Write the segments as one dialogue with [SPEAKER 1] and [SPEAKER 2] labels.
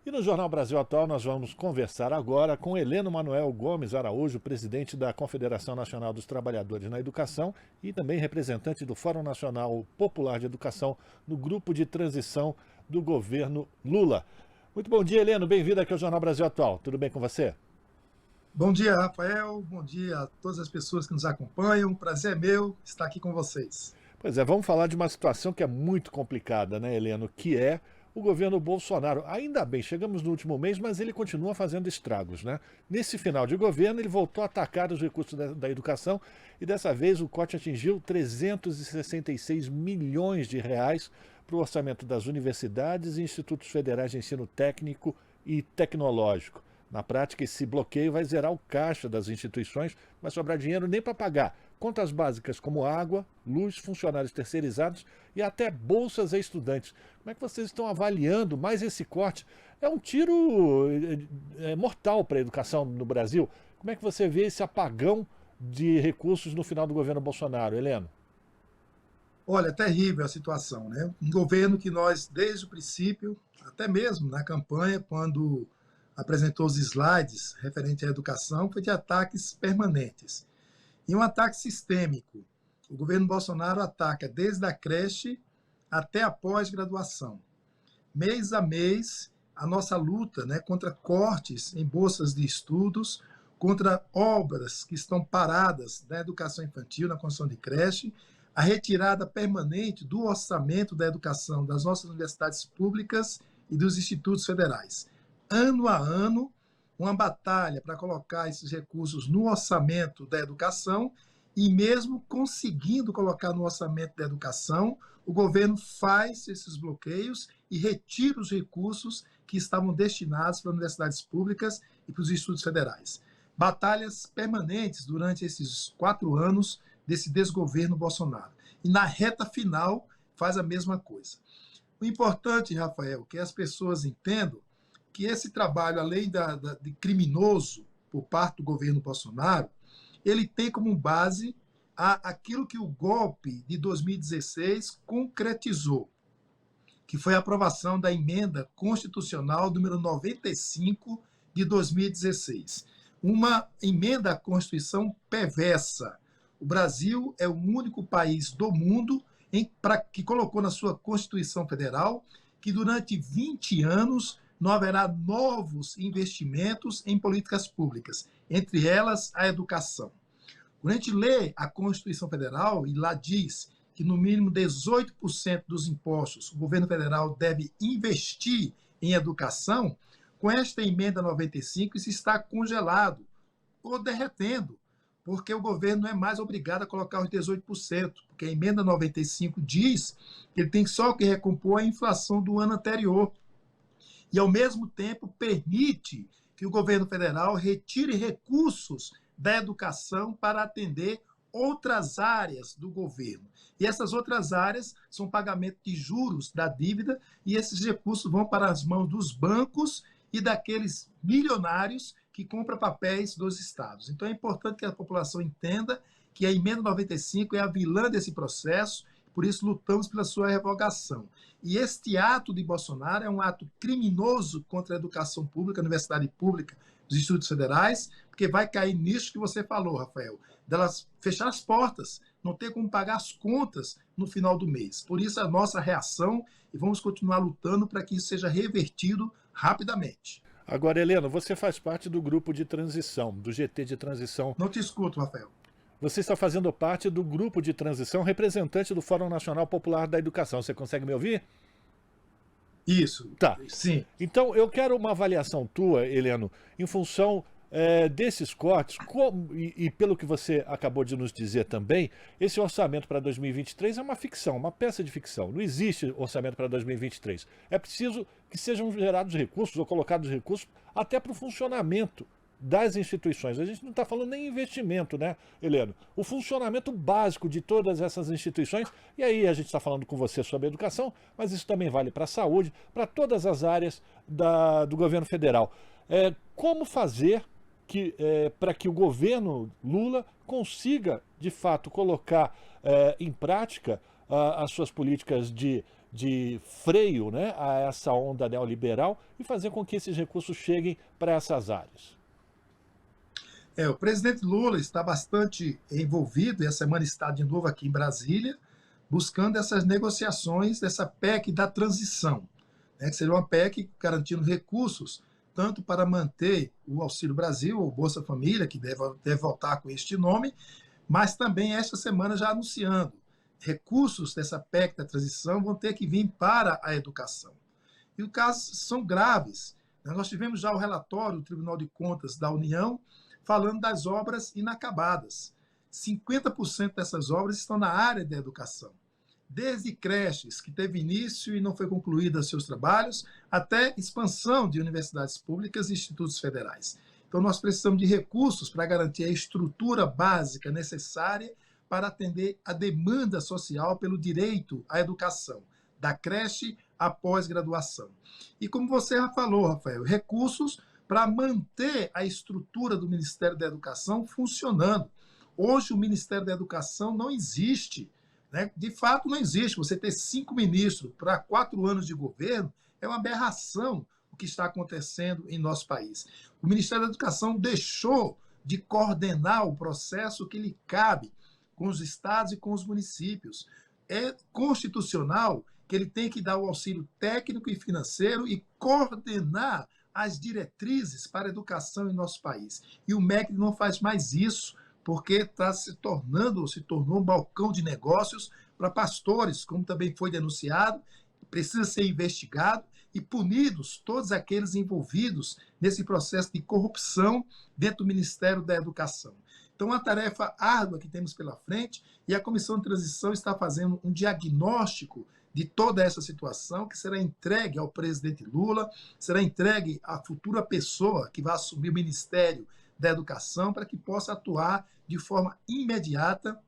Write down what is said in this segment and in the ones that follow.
[SPEAKER 1] E no Jornal Brasil Atual nós vamos conversar agora com Heleno Manuel Gomes Araújo, presidente da Confederação Nacional dos Trabalhadores na Educação e também representante do Fórum Nacional Popular de Educação no grupo de transição do governo Lula. Muito bom dia, Heleno. Bem-vindo aqui ao Jornal Brasil Atual. Tudo bem com você?
[SPEAKER 2] Bom dia, Rafael. Bom dia a todas as pessoas que nos acompanham. Prazer é meu estar aqui com vocês.
[SPEAKER 1] Pois é, vamos falar de uma situação que é muito complicada, né, Heleno? Que é o governo Bolsonaro. Ainda bem, chegamos no último mês, mas ele continua fazendo estragos, né? Nesse final de governo, ele voltou a atacar os recursos da educação e dessa vez o corte atingiu 366 milhões de reais para o orçamento das universidades e institutos federais de ensino técnico e tecnológico. Na prática, esse bloqueio vai zerar o caixa das instituições, não vai sobrar dinheiro nem para pagar contas básicas como água, luz, funcionários terceirizados e até bolsas a estudantes. Como é que vocês estão avaliando mais esse corte? É um tiro mortal para a educação no Brasil. Como é que você vê esse apagão de recursos no final do governo Bolsonaro, Heleno?
[SPEAKER 2] Olha, é terrível a situação, né? Um governo que nós, desde o princípio, até mesmo na campanha, quando apresentou os slides referente à educação, foi de ataques permanentes. E um ataque sistêmico. O governo Bolsonaro ataca desde a creche até a pós-graduação. Mês a mês, a nossa luta, né, contra cortes em bolsas de estudos, contra obras que estão paradas na educação infantil, na construção de creche, a retirada permanente do orçamento da educação das nossas universidades públicas e dos institutos federais. Ano a ano, uma batalha para colocar esses recursos no orçamento da educação e mesmo conseguindo colocar no orçamento da educação, o governo faz esses bloqueios e retira os recursos que estavam destinados para universidades públicas e para os institutos federais. Batalhas permanentes durante esses 4 anos desse desgoverno Bolsonaro. E na reta final faz a mesma coisa. O importante, Rafael, que as pessoas entendam que esse trabalho, além de criminoso por parte do governo Bolsonaro, ele tem como base aquilo que o golpe de 2016 concretizou, que foi a aprovação da emenda constitucional número 95 de 2016. Uma emenda à Constituição perversa. O Brasil é o único país do mundo que colocou na sua Constituição Federal que durante 20 anos não haverá novos investimentos em políticas públicas, entre elas a educação. Quando a gente lê a Constituição Federal, e lá diz que no mínimo 18% dos impostos o governo federal deve investir em educação, com esta emenda 95 isso está congelado ou derretendo, porque o governo não é mais obrigado a colocar os 18%, porque a emenda 95 diz que ele tem só que recompor a inflação do ano anterior. E, ao mesmo tempo, permite que o governo federal retire recursos da educação para atender outras áreas do governo. E essas outras áreas são pagamento de juros da dívida, e esses recursos vão para as mãos dos bancos e daqueles milionários que compram papéis dos estados. Então, é importante que a população entenda que a emenda 95 é a vilã desse processo, por isso lutamos pela sua revogação. E este ato de Bolsonaro é um ato criminoso contra a educação pública, a universidade pública, os institutos federais, porque vai cair nisso que você falou, Rafael, delas fechar as portas, não ter como pagar as contas no final do mês. Por isso a nossa reação, e vamos continuar lutando para que isso seja revertido rapidamente.
[SPEAKER 1] Agora, Heleno, você faz parte do grupo de transição, do GT de transição.
[SPEAKER 2] Não te escuto, Rafael.
[SPEAKER 1] Você está fazendo parte do grupo de transição, representante do Fórum Nacional Popular da Educação. Você consegue me ouvir?
[SPEAKER 2] Isso.
[SPEAKER 1] Tá.
[SPEAKER 2] Sim.
[SPEAKER 1] Então, eu quero uma avaliação tua, Heleno, em função desses cortes, e pelo que você acabou de nos dizer também, esse orçamento para 2023 é uma ficção, uma peça de ficção. Não existe orçamento para 2023. É preciso que sejam gerados recursos ou colocados recursos até para o funcionamento das instituições. A gente não está falando nem investimento, né, Heleno? O funcionamento básico de todas essas instituições, e aí a gente está falando com você sobre educação, mas isso também vale para a saúde, para todas as áreas do governo federal. Como fazer para que o governo Lula consiga, de fato, colocar em prática as suas políticas de de freio, né, a essa onda neoliberal e fazer com que esses recursos cheguem para essas áreas?
[SPEAKER 2] O presidente Lula está bastante envolvido, e a semana está de novo aqui em Brasília, buscando essas negociações dessa PEC da transição, né, que seria uma PEC garantindo recursos tanto para manter o Auxílio Brasil, ou Bolsa Família, que deve voltar com este nome, mas também esta semana já anunciando recursos dessa PEC da transição vão ter que vir para a educação. E os casos são graves. Nós tivemos já o relatório do Tribunal de Contas da União falando das obras inacabadas. 50% dessas obras estão na área da educação. Desde creches, que teve início e não foi concluída seus trabalhos, até expansão de universidades públicas e institutos federais. Então, nós precisamos de recursos para garantir a estrutura básica necessária para atender a demanda social pelo direito à educação, da creche à pós-graduação. E como você já falou, Rafael, recursos para manter a estrutura do Ministério da Educação funcionando. Hoje, o Ministério da Educação não existe, né? De fato, não existe. Você ter 5 ministros para 4 anos de governo é uma aberração o que está acontecendo em nosso país. O Ministério da Educação deixou de coordenar o processo que lhe cabe com os estados e com os municípios. É constitucional que ele tem que dar o auxílio técnico e financeiro e coordenar as diretrizes para a educação em nosso país. E o MEC não faz mais isso, porque se tornou um balcão de negócios para pastores, como também foi denunciado, precisa ser investigado e punidos todos aqueles envolvidos nesse processo de corrupção dentro do Ministério da Educação. Então, uma tarefa árdua que temos pela frente, e a Comissão de Transição está fazendo um diagnóstico de toda essa situação, que será entregue ao presidente Lula, será entregue à futura pessoa que vai assumir o Ministério da Educação, para que possa atuar de forma imediata,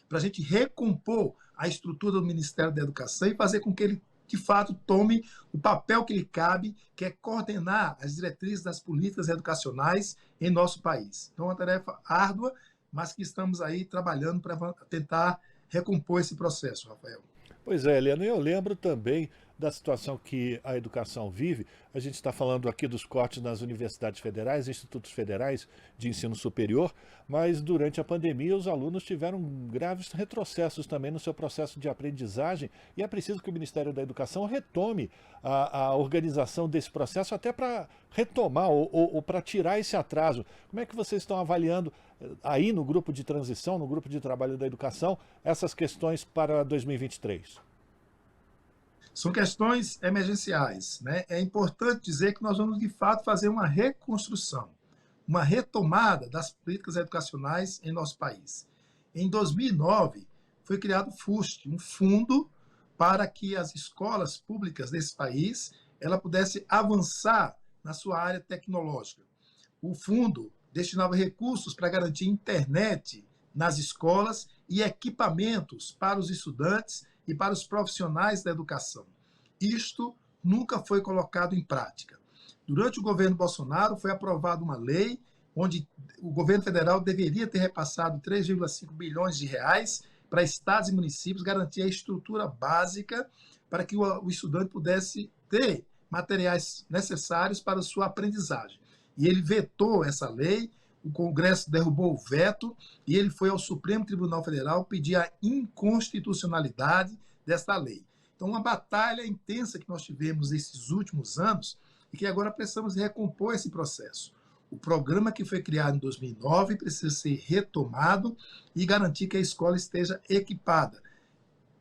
[SPEAKER 2] para a gente recompor a estrutura do Ministério da Educação e fazer com que ele, de fato, tome o papel que lhe cabe, que é coordenar as diretrizes das políticas educacionais em nosso país. Então, é uma tarefa árdua, mas que estamos aí trabalhando para tentar recompor esse processo, Rafael.
[SPEAKER 1] Pois é, Helena, eu lembro também da situação que a educação vive. A gente está falando aqui dos cortes nas universidades federais, institutos federais de ensino superior, mas durante a pandemia os alunos tiveram graves retrocessos também no seu processo de aprendizagem e é preciso que o Ministério da Educação retome a organização desse processo até para retomar ou para tirar esse atraso. Como é que vocês estão avaliando aí no grupo de transição, no grupo de trabalho da educação, essas questões para 2023?
[SPEAKER 2] São questões emergenciais, né? É importante dizer que nós vamos, de fato, fazer uma reconstrução, uma retomada das políticas educacionais em nosso país. Em 2009, foi criado o FUST, um fundo para que as escolas públicas desse país ela pudesse avançar na sua área tecnológica. O fundo destinava recursos para garantir internet nas escolas e equipamentos para os estudantes e para os profissionais da educação. Isto nunca foi colocado em prática. Durante o governo Bolsonaro, foi aprovada uma lei onde o governo federal deveria ter repassado 3,5 bilhões de reais para estados e municípios, garantir a estrutura básica para que o estudante pudesse ter materiais necessários para a sua aprendizagem. E ele vetou essa lei, o Congresso derrubou o veto e ele foi ao Supremo Tribunal Federal pedir a inconstitucionalidade desta lei. Então, uma batalha intensa que nós tivemos nesses últimos anos e que agora precisamos recompor esse processo. O programa que foi criado em 2009 precisa ser retomado e garantir que a escola esteja equipada,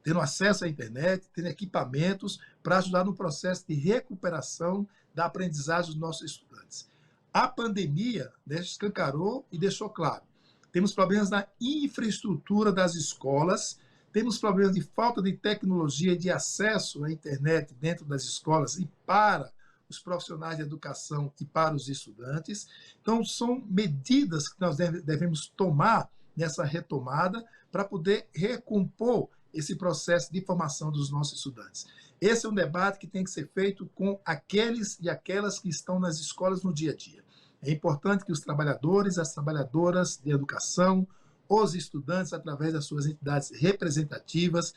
[SPEAKER 2] tendo acesso à internet, tendo equipamentos para ajudar no processo de recuperação da aprendizagem dos nossos estudantes. A pandemia escancarou e deixou claro. Temos problemas na infraestrutura das escolas, temos problemas de falta de tecnologia e de acesso à internet dentro das escolas e para os profissionais de educação e para os estudantes. Então, são medidas que nós devemos tomar nessa retomada para poder recompor esse processo de formação dos nossos estudantes. Esse é um debate que tem que ser feito com aqueles e aquelas que estão nas escolas no dia a dia. É importante que os trabalhadores, as trabalhadoras de educação, os estudantes, através das suas entidades representativas,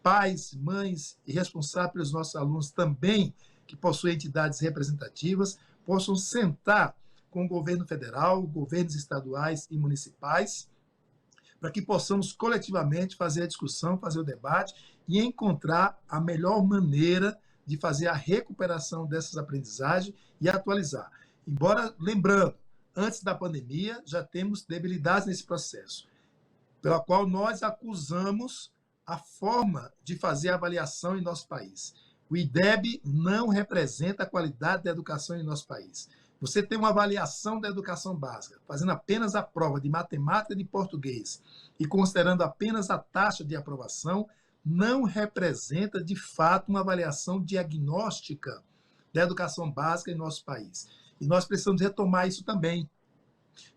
[SPEAKER 2] pais, mães e responsáveis pelos nossos alunos também, que possuem entidades representativas, possam sentar com o governo federal, governos estaduais e municipais, para que possamos coletivamente fazer a discussão, fazer o debate e encontrar a melhor maneira de fazer a recuperação dessas aprendizagens e atualizar. Embora, lembrando, antes da pandemia já temos debilidades nesse processo, pela qual nós acusamos a forma de fazer a avaliação em nosso país. O IDEB não representa a qualidade da educação em nosso país. Você tem uma avaliação da educação básica, fazendo apenas a prova de matemática e de português e considerando apenas a taxa de aprovação, não representa, de fato, uma avaliação diagnóstica da educação básica em nosso país. E nós precisamos retomar isso também.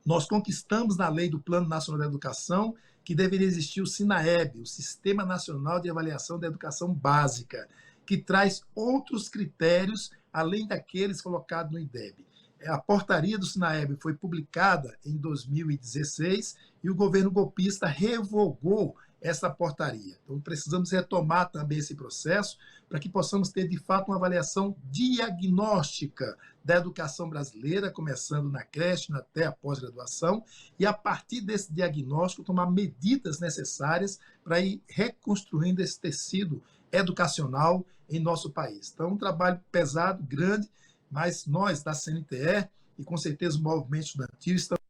[SPEAKER 2] Nós conquistamos na lei do Plano Nacional da Educação que deveria existir o SINAEB, o Sistema Nacional de Avaliação da Educação Básica, que traz outros critérios além daqueles colocados no IDEB. A portaria do SINAEB foi publicada em 2016 e o governo golpista revogou essa portaria. Então, precisamos retomar também esse processo para que possamos ter, de fato, uma avaliação diagnóstica da educação brasileira, começando na creche, até a pós-graduação, e, a partir desse diagnóstico, tomar medidas necessárias para ir reconstruindo esse tecido educacional em nosso país. Então, um trabalho pesado, grande, mas nós, da CNTE, e com certeza o movimento estudantil, estamos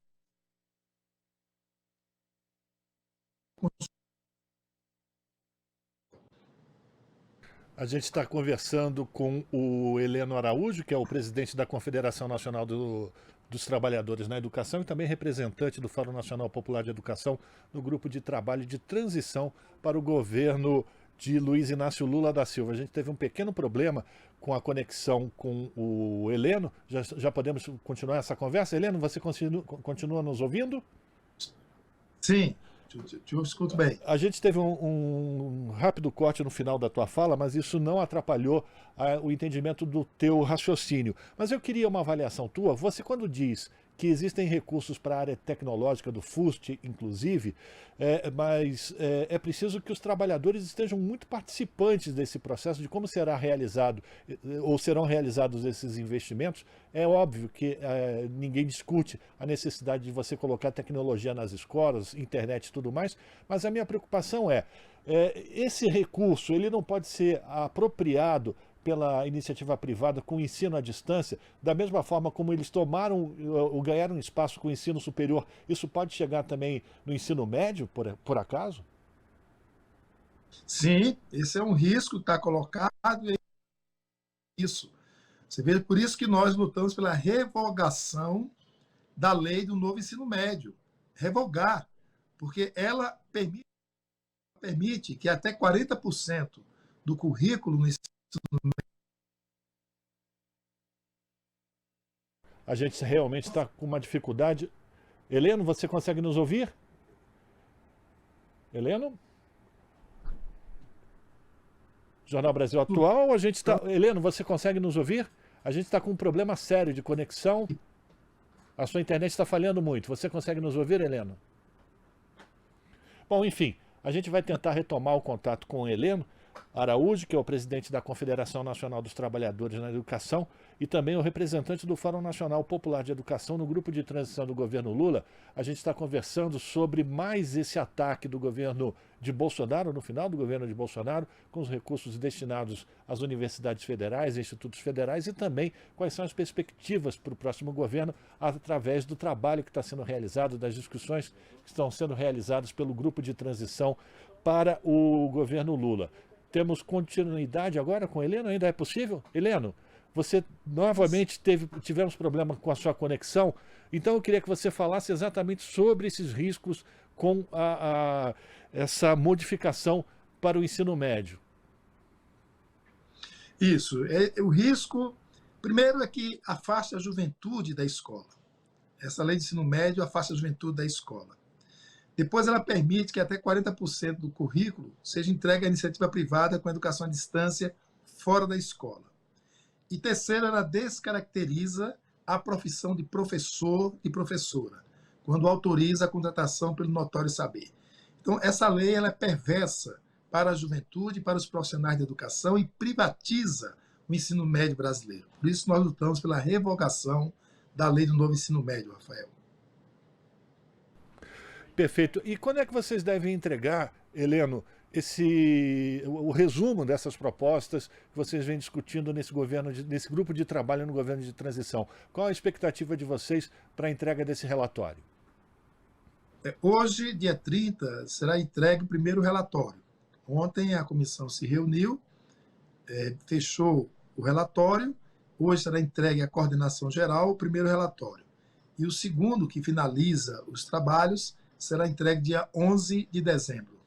[SPEAKER 1] A gente está conversando com o Heleno Araújo, que é o presidente da Confederação Nacional dos Trabalhadores na Educação e também representante do Fórum Nacional Popular de Educação no grupo de trabalho de transição para o governo de Luiz Inácio Lula da Silva. A gente teve um pequeno problema com a conexão com o Heleno. Já podemos continuar essa conversa? Heleno, você continua nos ouvindo?
[SPEAKER 2] Sim. Eu escuto bem.
[SPEAKER 1] A gente teve um rápido corte no final da tua fala, mas isso não atrapalhou o entendimento do teu raciocínio. Mas eu queria uma avaliação tua. Você, quando diz que existem recursos para a área tecnológica do FUST, inclusive, mas é preciso que os trabalhadores estejam muito participantes desse processo de como será realizado ou serão realizados esses investimentos. É óbvio que ninguém discute a necessidade de você colocar tecnologia nas escolas, internet e tudo mais, mas a minha preocupação esse recurso ele não pode ser apropriado pela iniciativa privada com o ensino à distância, da mesma forma como eles tomaram ou ganharam espaço com o ensino superior, isso pode chegar também no ensino médio, por acaso?
[SPEAKER 2] Sim, esse é um risco que está colocado. Isso. Você vê, por isso que nós lutamos pela revogação da lei do novo ensino médio. Revogar, porque ela permite que até 40% do currículo no ensino
[SPEAKER 1] A gente realmente está com uma dificuldade. Heleno, você consegue nos ouvir? Heleno? Jornal Brasil Atual, a gente está... Heleno, você consegue nos ouvir? A gente está com um problema sério de conexão. A sua internet está falhando muito. Você consegue nos ouvir, Heleno? Bom, enfim, a gente vai tentar retomar o contato com o Heleno Araújo, que é o presidente da Confederação Nacional dos Trabalhadores na Educação e também o representante do Fórum Nacional Popular de Educação no grupo de transição do governo Lula. A gente está conversando sobre mais esse ataque do governo de Bolsonaro, no final do governo de Bolsonaro, com os recursos destinados às universidades federais, institutos federais e também quais são as perspectivas para o próximo governo através do trabalho que está sendo realizado, das discussões que estão sendo realizadas pelo grupo de transição para o governo Lula. Temos continuidade agora com Heleno? Ainda é possível? Heleno, você novamente tivemos problema com a sua conexão, então eu queria que você falasse exatamente sobre esses riscos com essa modificação para o ensino médio.
[SPEAKER 2] Isso. O risco, primeiro, é que afasta a juventude da escola. Essa lei de ensino médio afasta a juventude da escola. Depois, ela permite que até 40% do currículo seja entregue à iniciativa privada com educação à distância fora da escola. E terceiro, ela descaracteriza a profissão de professor e professora, quando autoriza a contratação pelo notório saber. Então, essa lei ela é perversa para a juventude, para os profissionais da educação e privatiza o ensino médio brasileiro. Por isso nós lutamos pela revogação da lei do novo ensino médio, Rafael.
[SPEAKER 1] Perfeito. E quando é que vocês devem entregar, Heleno, o resumo dessas propostas que vocês vêm discutindo nesse grupo de trabalho no governo de transição? Qual a expectativa de vocês para a entrega desse relatório?
[SPEAKER 2] Hoje, dia 30, será entregue o primeiro relatório. Ontem a comissão se reuniu, fechou o relatório, hoje será entregue à coordenação geral o primeiro relatório. E o segundo, que finaliza os trabalhos, será entregue dia 11 de dezembro.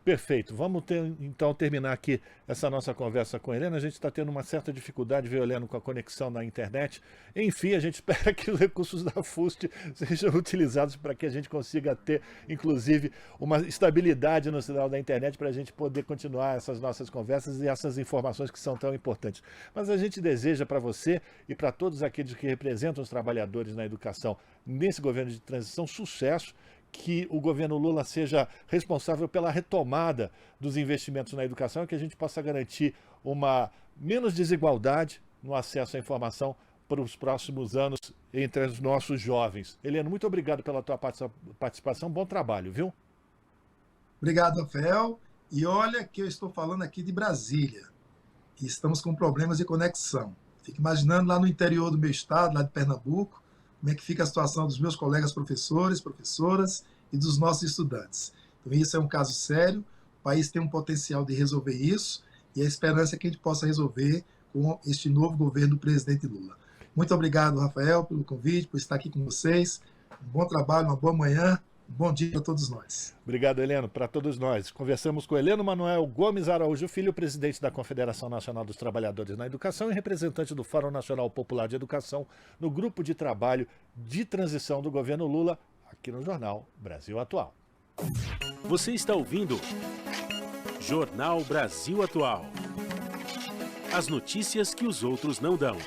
[SPEAKER 1] Perfeito. Vamos então terminar aqui essa nossa conversa com a Helena. A gente está tendo uma certa dificuldade, viu, Helena, com a conexão na internet. Enfim, a gente espera que os recursos da FUST sejam utilizados para que a gente consiga ter, inclusive, uma estabilidade no sinal da internet para a gente poder continuar essas nossas conversas e essas informações que são tão importantes. Mas a gente deseja para você e para todos aqueles que representam os trabalhadores na educação nesse governo de transição sucesso, que o governo Lula seja responsável pela retomada dos investimentos na educação e que a gente possa garantir uma menos desigualdade no acesso à informação para os próximos anos entre os nossos jovens. Heleno, muito obrigado pela tua participação, bom trabalho, viu?
[SPEAKER 2] Obrigado, Rafael. E olha que eu estou falando aqui de Brasília, e estamos com problemas de conexão. Fico imaginando lá no interior do meu estado, lá de Pernambuco, como é que fica a situação dos meus colegas professores, professoras e dos nossos estudantes. Então, isso é um caso sério, o país tem um potencial de resolver isso, e a esperança é que a gente possa resolver com este novo governo do presidente Lula. Muito obrigado, Rafael, pelo convite, por estar aqui com vocês. Um bom trabalho, uma boa manhã, um bom dia para todos nós.
[SPEAKER 1] Obrigado, Heleno, para todos nós. Conversamos com Heleno Manuel Gomes Araújo Filho, presidente da Confederação Nacional dos Trabalhadores na Educação e representante do Fórum Nacional Popular de Educação no grupo de trabalho de transição do governo Lula, aqui no Jornal Brasil Atual.
[SPEAKER 3] Você está ouvindo Jornal Brasil Atual. As notícias que os outros não dão.